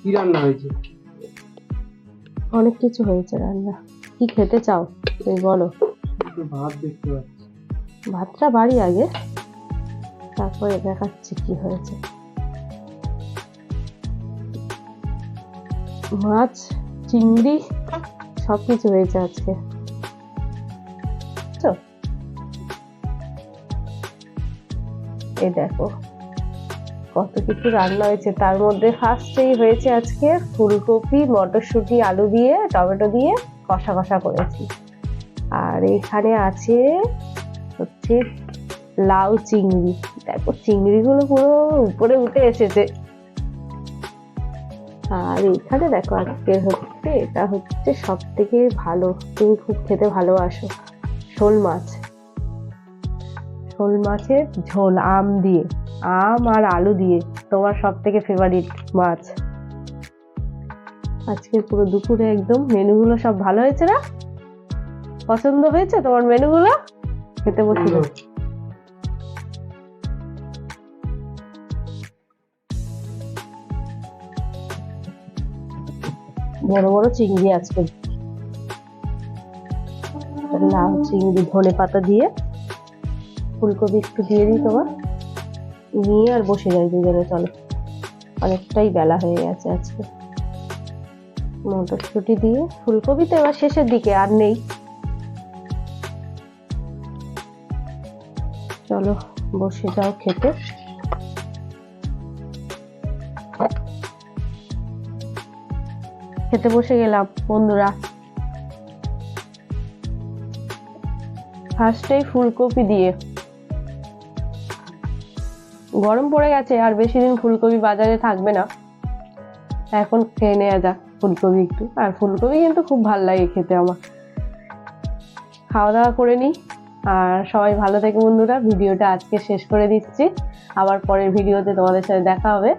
কি রান্না হয়েছে? অনেক কিছু হয়েছে রান্না। কি খেতে চাও তুমি বলো? একটু ভাত দেখতে পাচ্ছি। ভাতটা বাড়ি আগে, তারপরে দেখাচ্ছি কি হয়েছে। মাছ, চিংড়ি সবকিছু হয়েছে আজকে। তো এই দেখো কত কিছু রান্না হয়েছে, তার মধ্যে ফার্স্টেই হয়েছে আজকে ফুলকপি মটরশুঁটি আলু দিয়ে টমেটো দিয়ে কষা কষা করেছি। আর এখানে আছে হচ্ছে লাউ চিংড়ি। দেখো চিংড়িগুলো পুরো উপরে উঠে এসেছে। আর এখানে দেখো আজকে হচ্ছে, এটা হচ্ছে সব থেকে ভালো, তুমি খুব খেতে ভালোবাসো, শোল মাছ। শোল মাছের ঝোল আম দিয়ে, আম আর আলু দিয়ে, তোমার সব থেকে ফেভারিট মাছ। আজকে পুরো দুপুরে একদম মেনুগুলো সব ভালো হয়েছে না? পছন্দ হয়েছে তোমার মেনুগুলো? খেতে বসি না। বড় বড় চিংড়ি আজকে, লাউ চিংড়ি ধনে পাতা দিয়ে, ফুলকপি একটু দিয়ে দিই তোমার, নিয়ে আর বসে যাই দুজনে, চলো। অনেকটাই বেলা হয়ে গেছে আজকে। মটরশুঁটি দিয়ে ফুলকপি তো এবার শেষের দিকে আর নেই, চলো বসে যাও খেতে। খেতে বসে গেলাম বন্ধুরা। ফার্স্টেই ফুলকপি দিয়ে, গরম পড়ে গেছে আর বেশি দিন ফুলকপি বাজারে থাকবে না, এখন খেয়ে নেওয়া যাক ফুলকপি একটু। আর ফুলকপি কিন্তু খুব ভালো লাগে খেতে আমার। খাওয়া দাওয়া করে নিই, আর সবাই ভালো থেকে বন্ধুরা। ভিডিওটা আজকে শেষ করে দিচ্ছি, আবার পরের ভিডিওতে তোমাদের সাথে দেখা হবে।